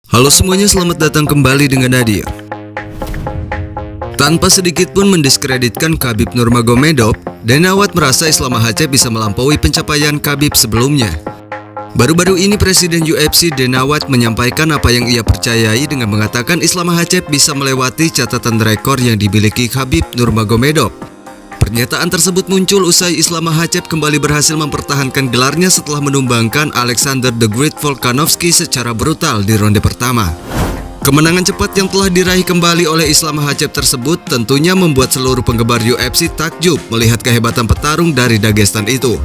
Halo semuanya, selamat datang kembali dengan Nadir. Tanpa sedikit pun mendiskreditkan Khabib Nurmagomedov, Dana White merasa Islam Makhachev bisa melampaui pencapaian Khabib sebelumnya. Baru-baru ini Presiden UFC Dana White menyampaikan apa yang ia percayai dengan mengatakan Islam Makhachev bisa melewati catatan rekor yang dimiliki Khabib Nurmagomedov. Pernyataan tersebut muncul usai Islam Makhachev kembali berhasil mempertahankan gelarnya setelah menumbangkan Alexander the Great Volkanovski secara brutal di ronde pertama. Kemenangan cepat yang telah diraih kembali oleh Islam Makhachev tersebut tentunya membuat seluruh penggemar UFC takjub melihat kehebatan petarung dari Dagestan itu.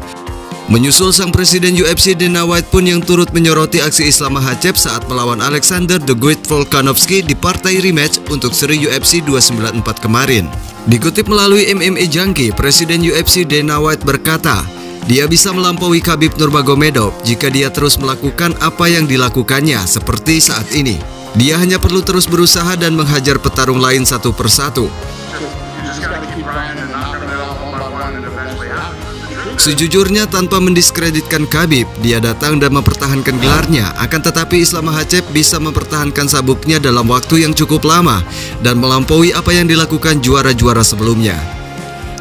Menyusul sang Presiden UFC Dana White pun yang turut menyoroti aksi Islam Makhachev saat melawan Alexander the Great Volkanovski di partai rematch untuk seri UFC 294 kemarin. Dikutip melalui MMA Junkie, Presiden UFC Dana White berkata, dia bisa melampaui Khabib Nurmagomedov jika dia terus melakukan apa yang dilakukannya seperti saat ini. Dia hanya perlu terus berusaha dan menghajar petarung lain satu persatu. Sejujurnya tanpa mendiskreditkan Khabib, dia datang dan mempertahankan gelarnya. Akan tetapi Islam Makhachev bisa mempertahankan sabuknya dalam waktu yang cukup lama dan melampaui apa yang dilakukan juara-juara sebelumnya.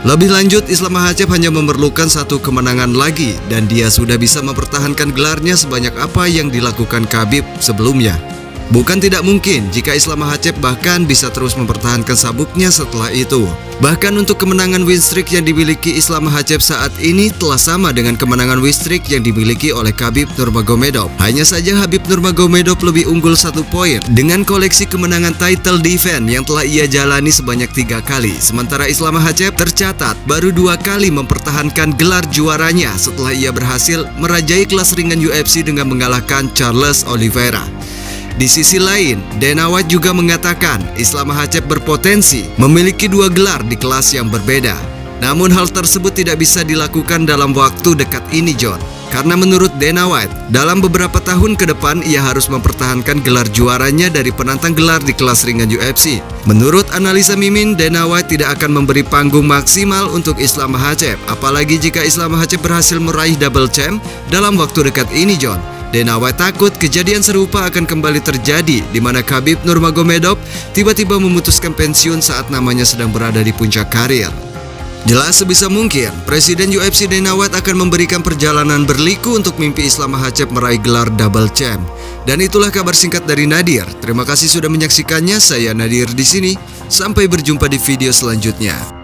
Lebih lanjut, Islam Makhachev hanya memerlukan satu kemenangan lagi dan dia sudah bisa mempertahankan gelarnya sebanyak apa yang dilakukan Khabib sebelumnya. Bukan tidak mungkin jika Islam Makhachev bahkan bisa terus mempertahankan sabuknya setelah itu. Bahkan untuk kemenangan win streak yang dimiliki Islam Makhachev saat ini telah sama dengan kemenangan win streak yang dimiliki oleh Khabib Nurmagomedov. Hanya saja Khabib Nurmagomedov lebih unggul 1 poin dengan koleksi kemenangan title defense yang telah ia jalani sebanyak 3 kali. Sementara Islam Makhachev tercatat baru 2 kali mempertahankan gelar juaranya setelah ia berhasil merajai kelas ringan UFC dengan mengalahkan Charles Oliveira. Di sisi lain, Dana White juga mengatakan Islam Makhachev berpotensi memiliki 2 gelar di kelas yang berbeda. Namun hal tersebut tidak bisa dilakukan dalam waktu dekat ini, John. Karena menurut Dana White, dalam beberapa tahun ke depan ia harus mempertahankan gelar juaranya dari penantang gelar di kelas ringan UFC. Menurut analisa Mimin, Dana White tidak akan memberi panggung maksimal untuk Islam Makhachev, apalagi jika Islam Makhachev berhasil meraih double champ dalam waktu dekat ini, John. Dana White takut kejadian serupa akan kembali terjadi di mana Khabib Nurmagomedov tiba-tiba memutuskan pensiun saat namanya sedang berada di puncak karir. Jelas sebisa mungkin Presiden UFC Dana White akan memberikan perjalanan berliku untuk mimpi Islam Makhachev meraih gelar double champ. Dan itulah kabar singkat dari Nadir. Terima kasih sudah menyaksikannya. Saya Nadir di sini. Sampai berjumpa di video selanjutnya.